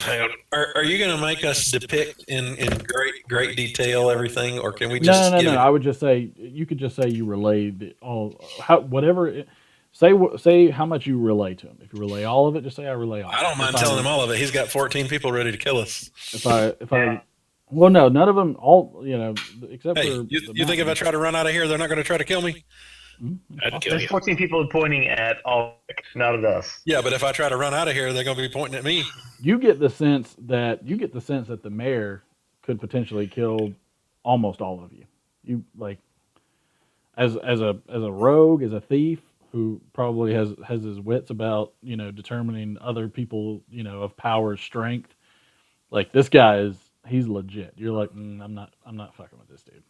Hang on. Are you going to make us depict in great detail everything, or can we No, just no, no, give no. it? I would just say you could just say you relayed all how whatever. Say how much you relay to him. If you relay all of it, just say I relay I all of don't it. mind telling him all of it. He's got 14 people ready to kill us. If I, well, no, none of them. All except Hey, for the you think if I mountain. try to run out of here, they're not going to try to kill me? It's I'd kill possible. you. There's 14 people pointing at all, not at us. Yeah, but if I try to run out of here, they're going to be pointing at me. You get the sense that the mayor could potentially kill almost all of you. You like as a rogue, as a thief who probably has his wits about determining other people of power's strength. Like this guy he's legit. You're like I'm not fucking with this dude.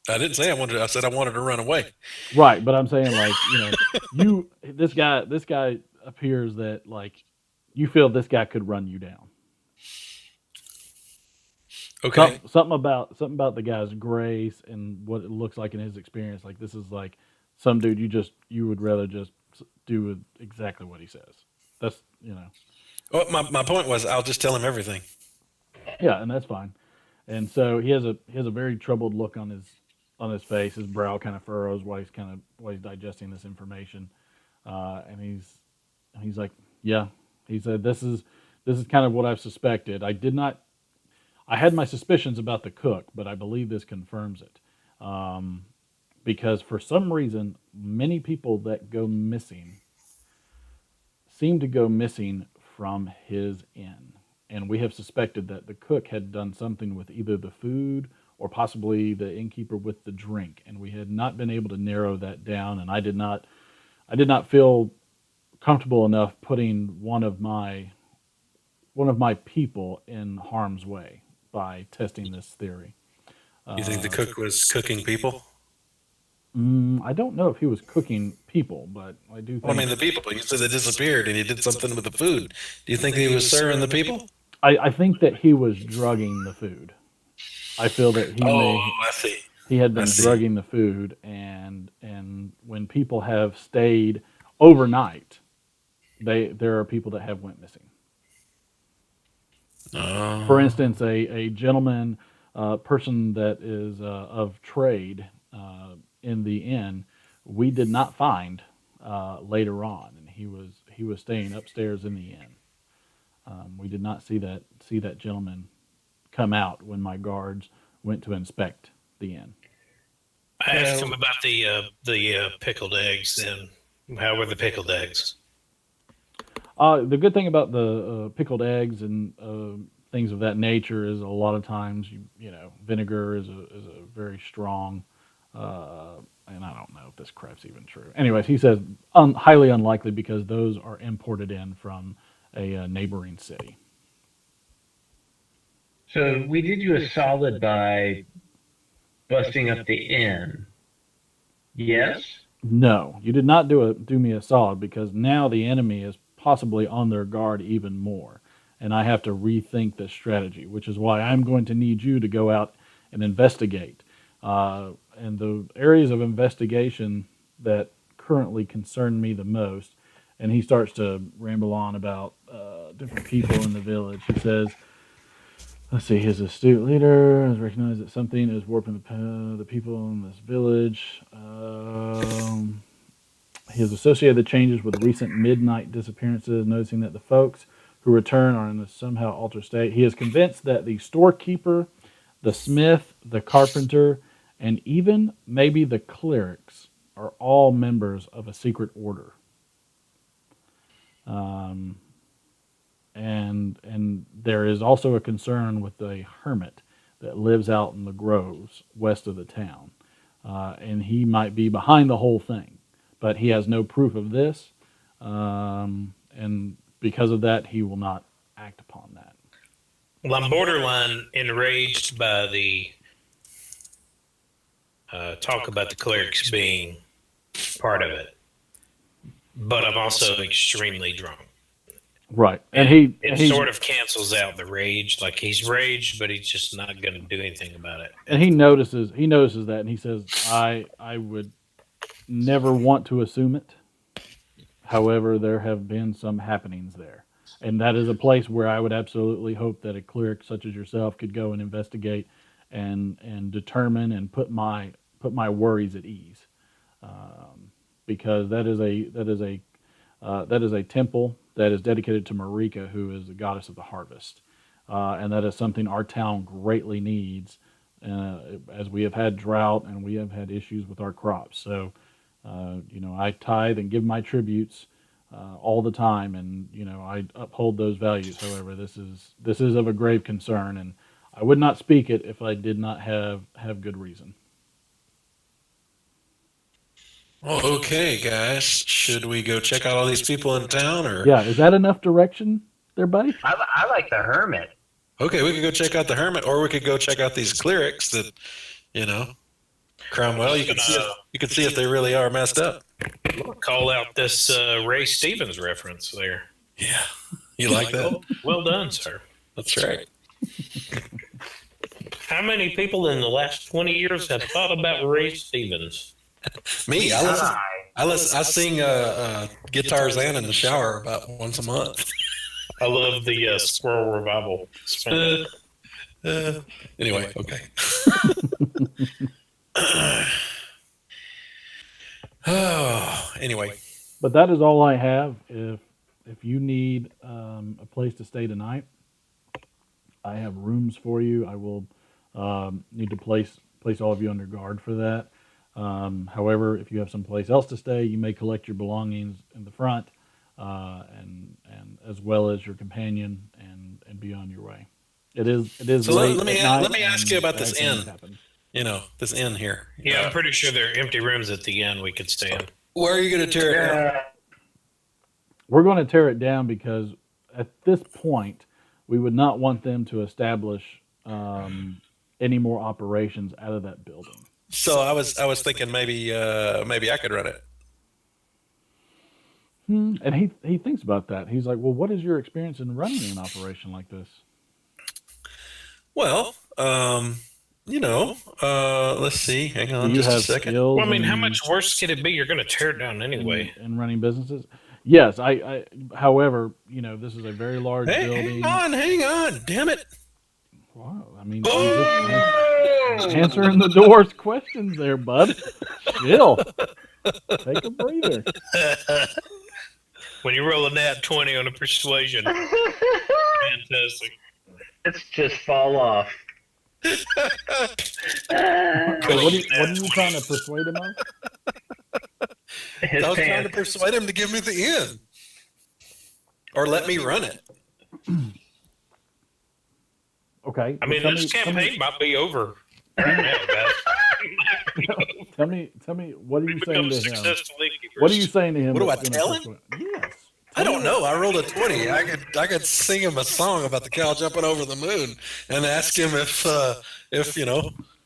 I didn't say I wanted. I said I wanted to run away. Right, but I'm saying like you this guy appears that like you feel this guy could run you down. Okay. Something about the guy's grace and what it looks like in his experience. Like this is like some dude you would rather just do exactly what he says. That's Well, my point was I'll just tell him everything. yeah, and that's fine. And so he has a very troubled look on his face. His brow kind of furrows while he's digesting this information, and he's like, yeah. He said, "This is kind of what I've suspected. I did not. I had my suspicions about the cook, but I believe this confirms it. Um, because for some reason, many people that go missing seem to go missing from his inn. And we have suspected that the cook had done something with either the food or possibly the innkeeper with the drink. And we had not been able to narrow that down. And I did not feel comfortable enough putting one of my people in harm's way by testing this theory. You think the Uh, cook was cooking people? I don't know if he was cooking people, but I do Well, I think mean, the people. You said they disappeared, and he did something with the food. Do you think he was serving the people? I think that he was drugging the food. I feel that Oh, I see. he had I been see. drugging the food, and when people have stayed overnight, there are people that have went missing. For Oh, instance, a gentleman, person that is of trade in the inn, we did not find later on, and he was staying upstairs in the inn. We did not see that gentleman come out when my guards went to inspect the inn. I asked him So about the pickled eggs. Then, how were the pickled eggs? The good thing about the pickled eggs and things of that nature is a lot of times vinegar is a very strong, and I don't know if this crap's even true. Anyways, he says highly unlikely because those are imported in from a neighboring city. so we did you a solid by busting up the inn. Yes. No, you did not do me a solid because now the enemy is possibly on their guard even more, and I have to rethink this strategy, which is why I'm going to need you to go out and investigate. And the areas of investigation that currently concern me the most, and he starts to ramble on about different people in the village. He says, let's see, his astute leader has recognized that something is warping the people in this village. He has associated the changes with recent midnight disappearances, noticing that the folks who return are in a somehow altered state. He is convinced that the storekeeper, the smith, the carpenter, and even maybe the clerics are all members of a secret order. Um, and there is also a concern with the hermit that lives out in the groves west of the town, and he might be behind the whole thing, but he has no proof of this, and because of that, he will not act upon that. Well, I'm borderline enraged by the talk about the clerics being part of it, but I'm also extremely drunk. Right, and And he it and he sort of cancels out the rage. Like he's raged, but he's just not going to do anything about it. and he notices that, and he says, "I would never want to assume it. However, there have been some happenings there." And that is a place where I would absolutely hope that a cleric such as yourself could go and investigate and determine and put my worries at ease, because that is a temple that is dedicated to Marika, who is the goddess of the harvest, and that is something our town greatly needs, as we have had drought and we have had issues with our crops. So, I tithe and give my tributes all the time, and I uphold those values. However, this is of a grave concern, and I would not speak it if I did not have good reason. Well, okay, guys. Should we go check out all these people in town, or? Yeah, is that enough direction, there, buddy? I like the hermit. Okay, we could go check out the hermit, or we could go check out these clerics that, you know, Cromwell. You can see if they really are messed up. Call out this Ray Stevens reference there. Yeah, you like that? Well done, sir. That's right. How many people in the last 20 years have thought about Ray Stevens? Me, I sing Guitar Zan in the shower about once a month. I love the Squirrel Revival. Anyway, okay. Oh, anyway. But that is all I have. If you need a place to stay tonight, I have rooms for you. I will need to place all of you under guard for that. However, if you have some place else to stay, you may collect your belongings in the front, and as well as your companion, and be on your way. It is So late let me at night, let me ask you about and this bad things inn. happen. This inn here. Yeah, I'm pretty sure there are empty rooms at the end we could stay in. Where are you going to tear it down? We're going to tear it down because at this point, we would not want them to establish any more operations out of that building. So I was thinking maybe I could run it. And he thinks about that. He's like, well, what is your experience in running an operation like this? Well, let's see. Hang on Do you just a have second. skills Well, I mean, how in- much worse could it be? You're going to tear it down anyway. in running businesses? Yes, I however, this is a very large building. Hang on, damn it. Wow, I mean, you're just answering the door's questions there, bud. Chill. Take a breather. When you roll a nat 20 on a persuasion. Fantastic. Let's just fall off. So what are you trying to persuade him of? His I was trying to pants. persuade him to give me the inn. Or let me run it. Okay. I mean, tell this me- campaign might be over. Tell me, what are you saying to him? Successful innkeepers. What are you saying to him? What do I that's gonna tell him? persuade- Yes. I don't know. I rolled a 20. I could sing him a song about the cow jumping over the moon and ask him if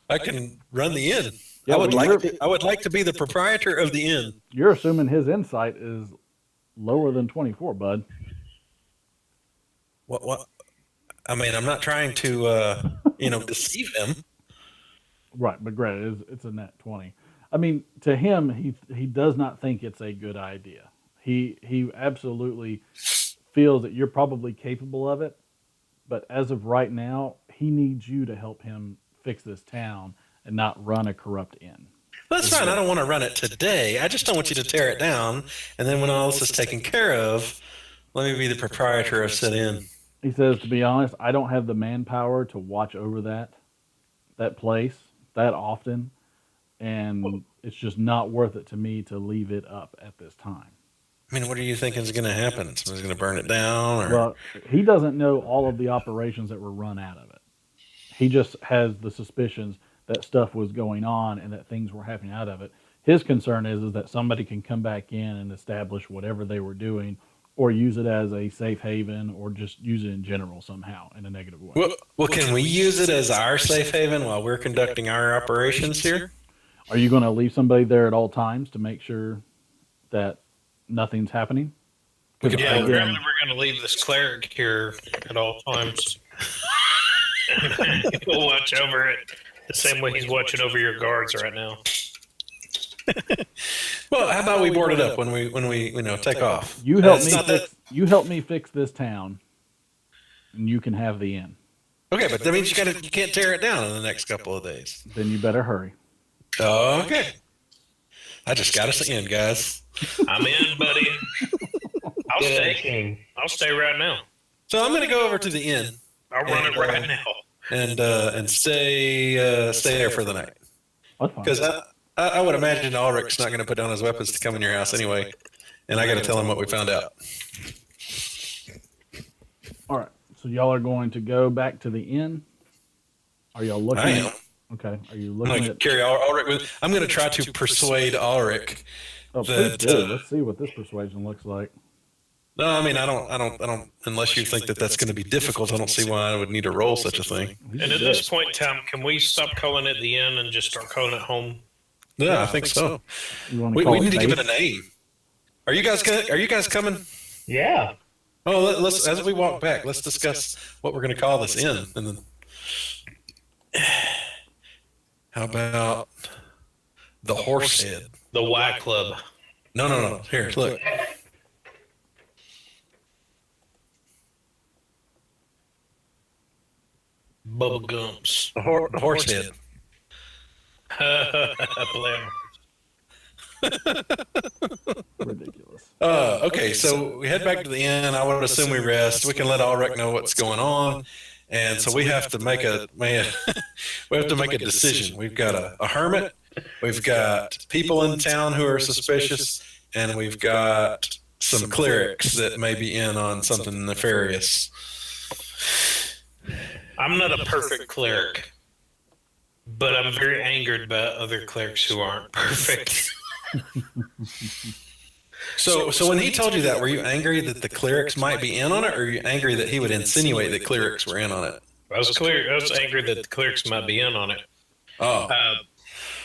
I can run the inn. Yeah, I would well, like to be the proprietor of the inn. You're assuming his insight is lower than 24, bud. What? I mean, I'm not trying to deceive him. Right, but granted, it's a net 20. I mean, to him, he does not think it's a good idea. He absolutely feels that you're probably capable of it, but as of right now, he needs you to help him fix this town and not run a corrupt inn. That's fine. I don't want to run it today. I just don't want you to tear it down. And then when all this is taken care of, let me be the proprietor of said inn. He says, to be honest, I don't have the manpower to watch over that place that often, and it's just not worth it to me to leave it up at this time. I mean, what are you thinking is going to happen? Someone's going to burn it down? Or? Well, he doesn't know all of the operations that were run out of it. He just has the suspicions that stuff was going on and that things were happening out of it. His concern is that somebody can come back in and establish whatever they were doing, or use it as a safe haven, or just use it in general somehow in a negative way. Well, can we use it as our safe haven while we're conducting our operations here? Are you going to leave somebody there at all times to make sure that nothing's happening? Yeah, Again, apparently we're going to leave this cleric here at all times. He'll watch over it the same way he's watching over your guards right now. Well, how about we board it up when we take off? You help It's me not that. fix. You help me fix this town, and you can have the inn. Okay, but that means you can't tear it down in the next couple of days. Then you better hurry. Okay. I just got us in, guys. I'm in, buddy. I'll Good stay. king. I'll stay right now. So I'm going to go over to the inn I'll run it right now. and stay there for the night. That's fine. Because I would imagine Ulrich's not going to put down his weapons to come in your house anyway, and I got to tell him what we found out. All right. So y'all are going to go back to the inn. Are y'all looking? I am. Okay. Are you I'm looking going to at? carry Ulrich with. I'm going to try to persuade Ulrich. Oh, please that, do. Let's see what this persuasion looks like. No, I mean I don't. Unless you think that that's going to be difficult, I don't see why I would need to roll such a thing. He's And a at dick. this point in time, can we stop calling it the inn and just start calling it home? Yeah, I think so. You want to We call need to give base? it a name. Are you guys coming? Yeah. Oh, let's as we walk back, let's discuss what we're going to call this inn, and then how about the Horse Head? The Y Club. No. Here, look. Bubba Gumps. The Horse Head. Blair. Ridiculous. Okay, so we head back to the inn. I would assume we rest. We can let Ulrich know what's going on, and so we have to make a decision. We've got a hermit, we've got people in town who are suspicious, and we've got some clerics that may be in on something nefarious. I'm not a perfect cleric, but I'm very angered by other clerics who aren't perfect. So when he told you that, were you angry that the clerics might be in on it, or were you angry that he would insinuate that clerics were in on it? I was angry that the clerics might be in on it. Oh,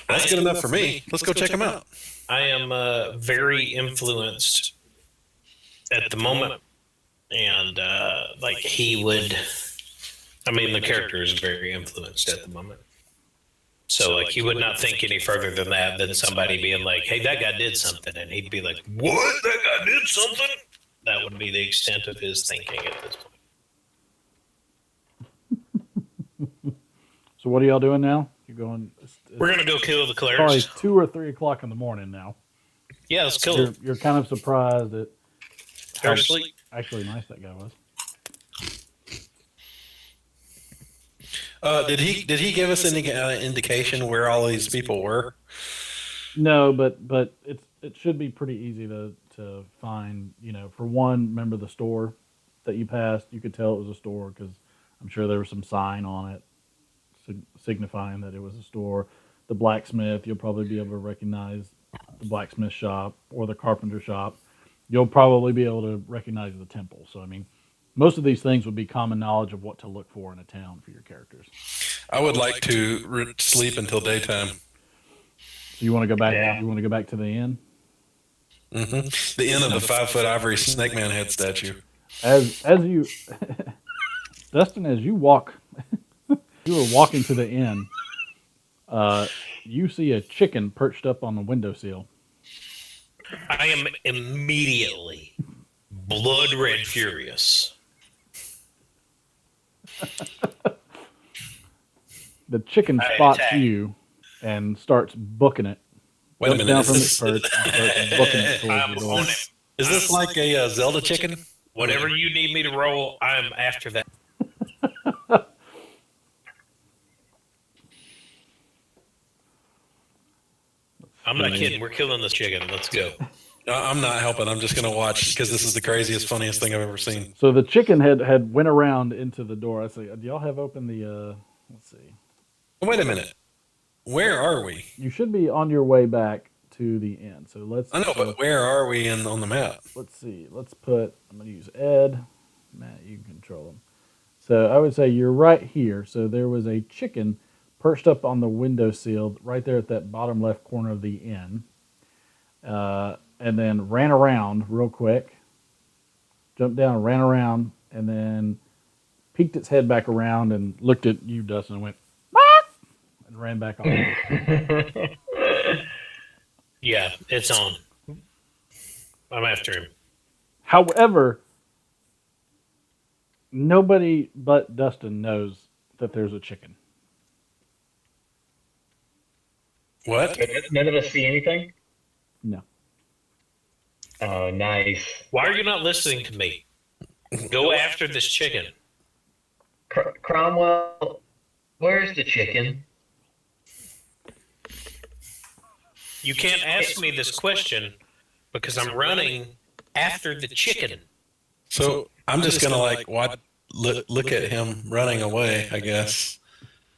that's good enough for me. Let's go check them out. I am very influenced at the moment, and like he would. I mean, the character is very influenced at the moment. So, like, he would not think any further than that, than somebody being like, hey, that guy did something. And he'd be like, what? That guy did something? That would be the extent of his thinking at this point. So what are y'all doing now? You're going. We're going to go kill the Probably clerics. 2 or 3 o'clock in the morning now. Yeah, let's kill them. You're kind of surprised at They're asleep. actually nice that guy was. Did he give us any indication where all these people were? No, but it should be pretty easy to find. You know, for one, remember the store that you passed. You could tell it was a store because I'm sure there was some sign on it signifying that it was a store. The blacksmith, you'll probably be able to recognize the blacksmith shop or the carpenter shop. You'll probably be able to recognize the temple. So I mean, most of these things would be common knowledge of what to look for in a town for your characters. I would like to sleep until daytime. So you want to go back? Yeah. You want to go back to the inn? Mm-hmm. The inn of the 5-foot ivory snake man head statue. As you, Dustin, as you walk, you were walking to the inn. You see a chicken perched up on the windowsill. I am immediately blood red furious. The chicken I spots attack. you and starts booking it. Wait a Jumps minute. down Is from its perch and starts booking it towards I'm the door. on it. this like a Zelda chicken? Whatever you need me to roll, I'm after that. I'm not kidding. We're killing this chicken. Let's go. I'm not helping. I'm just going to watch because this is the craziest, funniest thing I've ever seen. So the chicken had went around into the door. I say, do y'all have open the? Let's see. Wait a minute. Where are we? You should be on your way back to the inn. So let's. I know, but where are we on the map? Let's see. Let's put. I'm going to use Ed. Matt, you can control him. So I would say you're right here. So there was a chicken perched up on the windowsill right there at that bottom left corner of the inn. And then ran around real quick, jumped down, ran around, and then peeked its head back around and looked at you, Dustin, and went, "Bark!" and ran back off. Yeah, it's on. I'm after him. However, nobody but Dustin knows that there's a chicken. What? None of us see anything? No. Oh, nice. Why are you not listening to me? Go after this chicken. Cromwell, where's the chicken? You can't ask me this question because I'm running after the chicken. So I'm just gonna like look at him running away, I guess,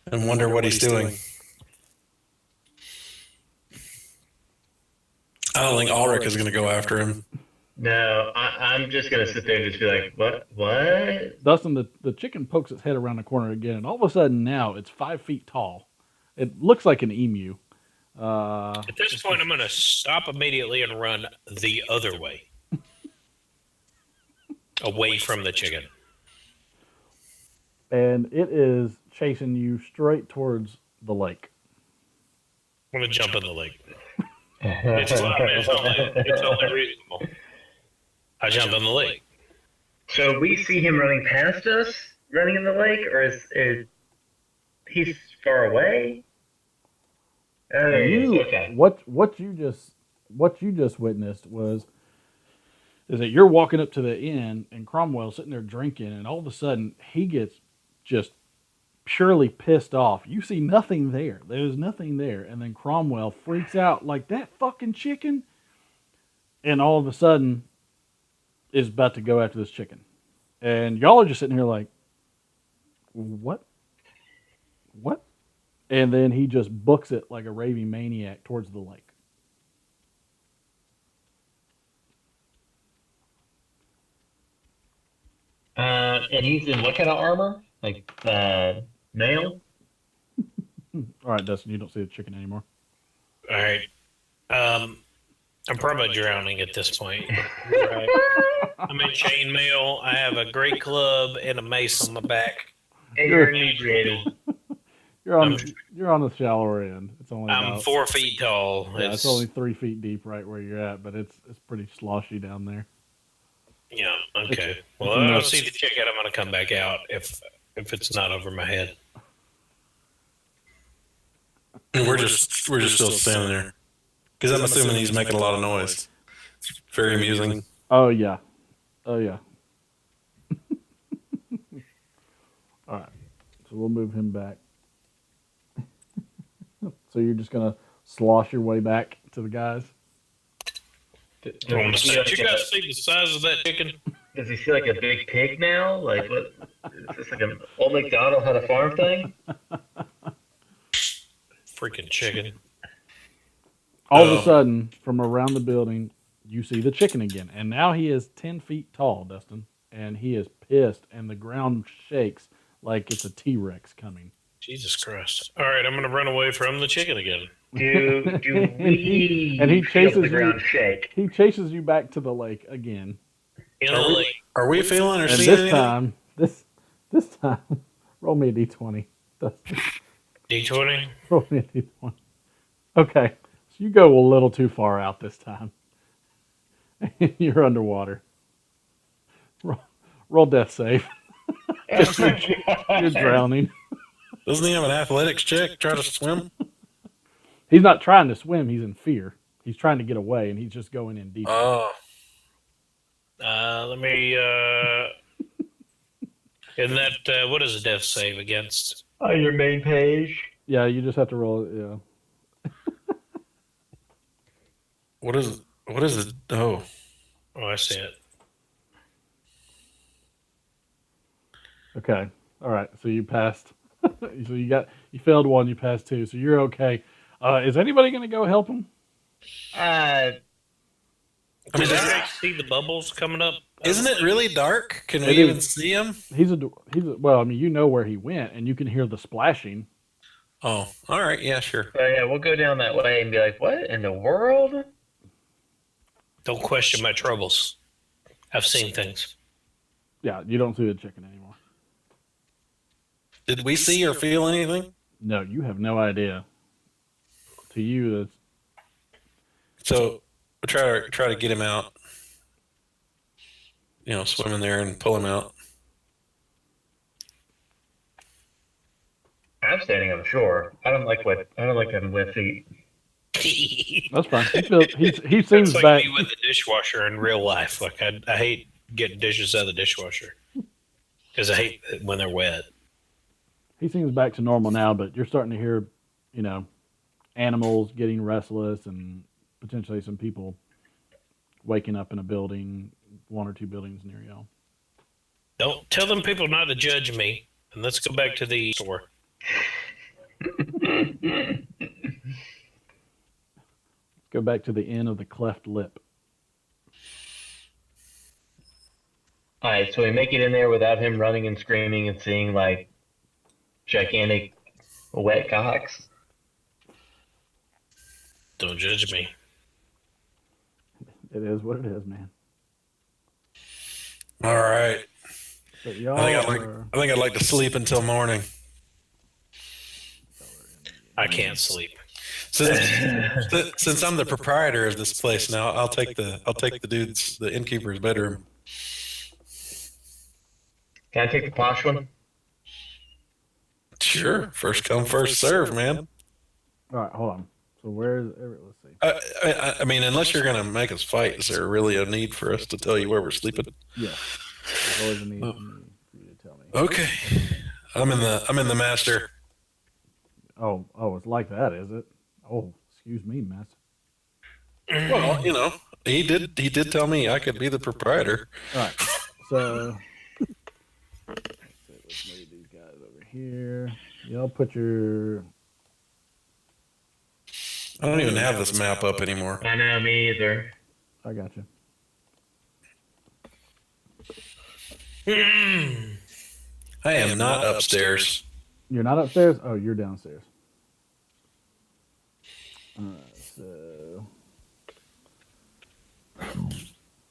and wonder what he's doing. I don't think Ulrich is gonna go after him. No, I'm just gonna sit there and just be like, what? What? Dustin, the chicken pokes its head around the corner again, and all of a sudden now it's 5 feet tall. It looks like an emu. At this point, I'm going to stop immediately and run the other way. Away from the chicken. And it is chasing you straight towards the lake. I'm going to jump in the lake. It's only reasonable. I jump in the lake. So we see him running past us, running in the lake, or is he's far away? Oh, there he is. Okay. What you just witnessed is that you're walking up to the inn and Cromwell's sitting there drinking, and all of a sudden he gets just purely pissed off. You see nothing there. There's nothing there, and then Cromwell freaks out like, that fucking chicken, and all of a sudden is about to go after this chicken, and y'all are just sitting here like, what? And then he just books it like a raving maniac towards the lake. And he's in what kind of armor? Like mail? All right, Dustin, you don't see the chicken anymore. All right. I'm probably drowning at this point. Right. I'm in chainmail. I have a great club and a mace on my back. And you're inebriated. You're on the shallower end. It's only I'm 4 feet tall. Yeah, it's only 3 feet deep right where you're at, but it's pretty sloshy down there. Yeah. Okay. Well, I don't see the chicken. I'm going to come back out if it's not over my head. And we're just still standing there because I'm assuming he's making a lot of noise. It's very amusing. Oh yeah. All right. So we'll move him back. So you're just gonna slosh your way back to the guys? Did you guys see the size of that chicken? Does he see like a big pig now? Like what? Is this like an old McDonald had a farm thing? Freaking chicken. All of a sudden, from around the building, you see the chicken again, and now he is 10 feet tall, Dustin, and he is pissed, and the ground shakes like it's a T-Rex coming. Jesus Christ! All right, I'm going to run away from the chicken again. Do we? And he feel chases the ground you. Shake? He chases you back to the lake again. In the lake. Are we feeling or And seeing anything? this time, roll me a d20. Dustin. D20. Roll me a d20. Okay, so you go a little too far out this time. You're underwater. Roll death save. You're drowning. Doesn't he have an athletics check? Try to swim? He's not trying to swim. He's in fear. He's trying to get away, and he's just going in deep. Oh. Let me. Isn't that what is a death save against? On your main page. Yeah, you just have to roll it. Yeah. What is it? Oh. Oh, I see it. Okay. All right. So you passed. So you failed one. You passed two. So you're okay. Is anybody going to go help him? Did I see the bubbles coming up? Isn't it really dark? Can we even see him? Well, I mean, you know where he went, and you can hear the splashing. Oh, all right. Yeah, sure. So yeah, we'll go down that way and be like, what in the world? Don't question my troubles. I've seen things. Yeah, you don't see the chicken anymore. Did we see or feel anything? No, you have no idea. To you, So we try to get him out. Swim in there and pull him out. I'm standing on the shore. I don't like having wet feet. That's fine. He seems It's like back. me with the dishwasher in real life. Like I hate getting dishes out of the dishwasher because I hate it when they're wet. He seems back to normal now, but you're starting to hear, animals getting restless and potentially some people waking up in a building, one or two buildings near y'all. Don't tell them people not to judge me. And let's go back to the store. Go back to the inn of the cleft lip. Alright, so we make it in there without him running and screaming and seeing like gigantic wet cocks. Don't judge me. It is what it is, man. All right. So y'all I think I'd like to sleep until morning. I can't sleep. Since I'm the proprietor of this place now, I'll take the innkeeper's bedroom. Can I take the posh one? Sure. First come, first serve, man. All right, hold on. So where's let's see. I mean, unless you're going to make us fight, is there really a need for us to tell you where we're sleeping? Yes. There's always a need for you to tell me. Okay. I'm in the master. Oh, it's like that, is it? Oh, excuse me, miss. Well, he did tell me I could be the proprietor. All right. So let's move these guys over here. Y'all put your. I don't even have this map up anymore. I know, me either. I got you. I am not upstairs. You're not upstairs? Oh, you're downstairs. All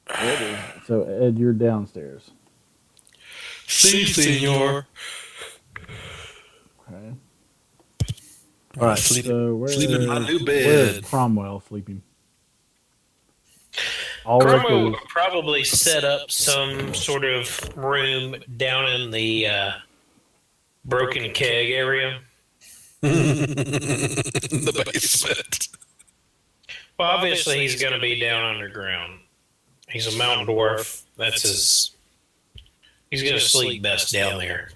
right, so Ed, you're downstairs. Si, senor. Okay. All right. Sleep so in my new where's bed. Cromwell sleeping? Cromwell would probably set up some sort of room down in the broken keg area. The basement. Well, obviously he's going to be down underground. He's a mountain dwarf. That's his. He's going to sleep best down there.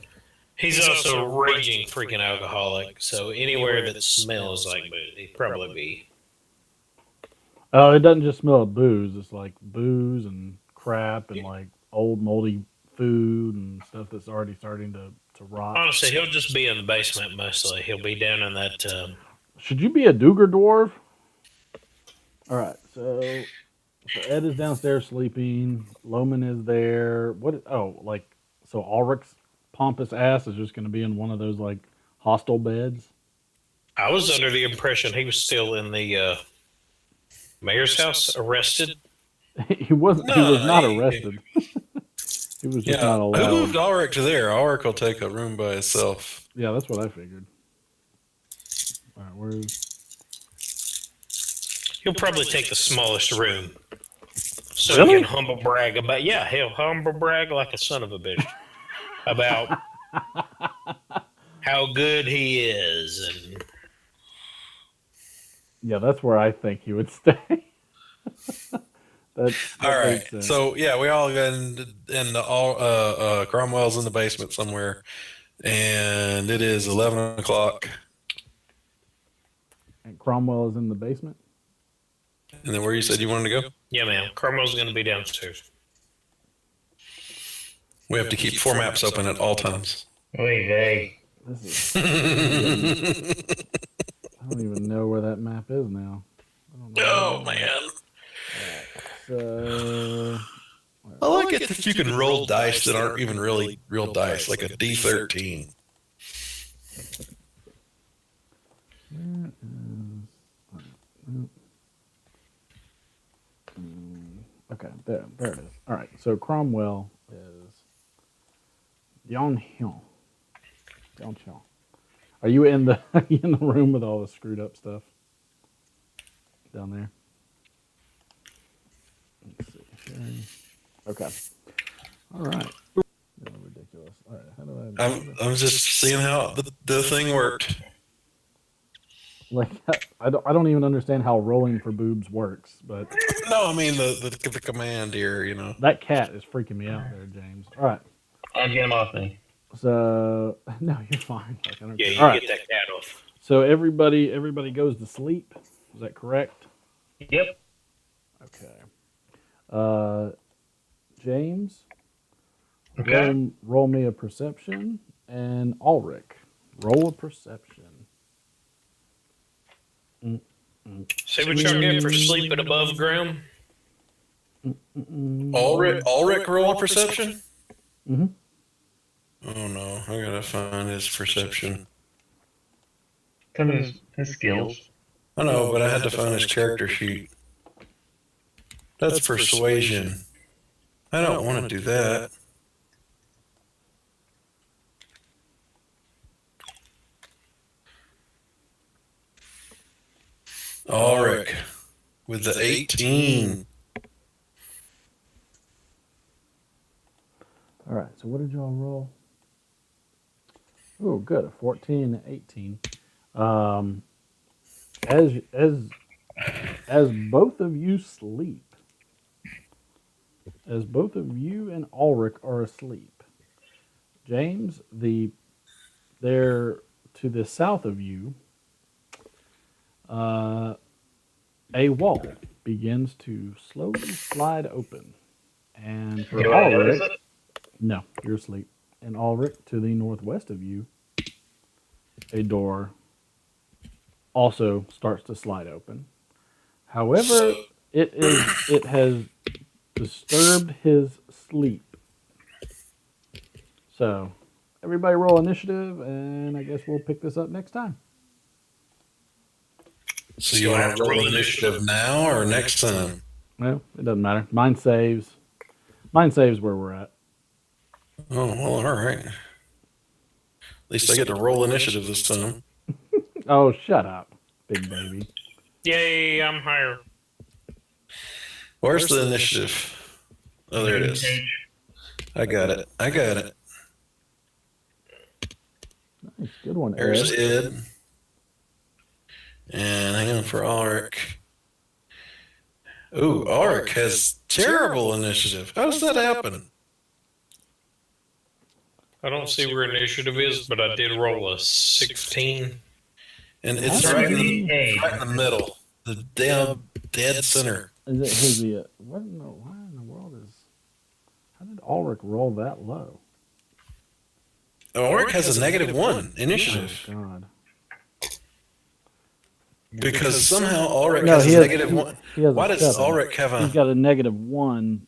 He's also a raging freaking alcoholic, so anywhere that smells like booze, he'd probably be. Oh, it doesn't just smell of booze. It's like booze and crap and like old moldy food and stuff that's already starting to rot. Honestly, he'll just be in the basement mostly. He'll be down in that. Should you be a Duger dwarf? All right, so Ed is downstairs sleeping. Loman is there. What? Oh, like so Ulrich's pompous ass is just going to be in one of those like hostel beds. I was under the impression he was still in the mayor's house, arrested. He wasn't. He was not arrested. He was just not allowed. Who moved Ulrich to there? Ulrich will take a room by himself. Yeah, that's what I figured. All right, where's? He'll probably take the smallest room. So Really? he can humble brag about. Yeah, he'll humble brag like a son of a bitch about how good he is, and Yeah, that's where I think he would stay. that All right. makes sense. So yeah, we all got in all Cromwell's in the basement somewhere, and it is 11 o'clock. And Cromwell is in the basement. And then where you said you wanted to go? yeah, man, Cromwell's going to be downstairs. We have to keep 4 maps open at all times. Oy vey. This is. I don't even know where that map is now. I don't know Oh man. So. I like it that you can roll dice that aren't even really real dice, like a D13. Where is? Okay, there it is. All right, so Cromwell is Yonhyun. Are you in the room with all the screwed up stuff down there? Okay. All right. Ridiculous. All right. How do I? I'm just seeing how the thing worked. Like I don't even understand how rolling for boobs works, but No, I mean the command here. You know. that cat is freaking me out there, James. All right. I'd get him off me. So no, you're fine. Like, I don't Yeah, care. you All right. get that cat off. So everybody goes to sleep. Is that correct? Yep. Okay. James, Okay. roll me a perception, and Ulrich, roll a perception. See what y'all get for sleeping above ground? Ulrich roll perception? Mm-hmm. Oh no, I gotta find his perception. Some of his skills. I know, but I had to find his character sheet. That's persuasion. I don't want to do that. Ulrich with the 18. All right. So what did y'all roll? Oh, good. A 14 and 18. As both of you sleep, as both of you and Ulrich are asleep, James, there to the south of you, a wall begins to slowly slide open, and for Do I notice Ulrich, it? no, you're asleep. And Ulrich, to the northwest of you, a door also starts to slide open. However, it has disturbed his sleep. So, everybody roll initiative, and I guess we'll pick this up next time. So you want to roll initiative now or next time? Well, it doesn't matter. Mine saves. Mine saves where we're at. Oh, well, all right. At least I get to roll initiative this time. Oh, shut up, big baby. Yay, I'm higher. Where's the initiative? Oh, there it is. I got it. Nice, good one, There's Ed. Ed. And hang on for Ulrich. Ooh, Ulrich has terrible initiative. How does that happen? I don't see where initiative is, but I did roll a 16. And it's How right did in, he- right in the middle. The damn dead center. Is it his? Why in the world is? How did Ulrich roll that low? Ulrich has a -1 initiative. Oh God. Because somehow Ulrich No, has he a has. -1. He has Why a does 7. Ulrich have He's a... got a -1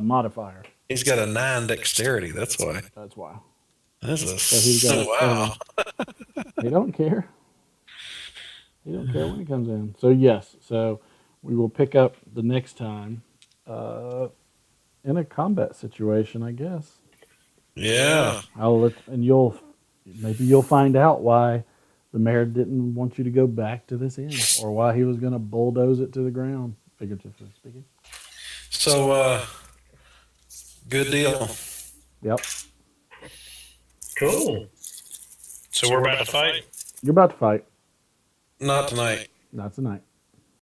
modifier. He's got a 9 dexterity. That's why. That's why. That's a... So he's got a wow. 7. He don't care. He don't care when he comes in. So yes. So we will pick up the next time in a combat situation, I guess. Yeah. Maybe you'll find out why the mayor didn't want you to go back to this inn, or why he was going to bulldoze it to the ground, figuratively speaking. So, good deal. Yep. Cool. So we're about to fight? You're about to fight. Not tonight. Not tonight.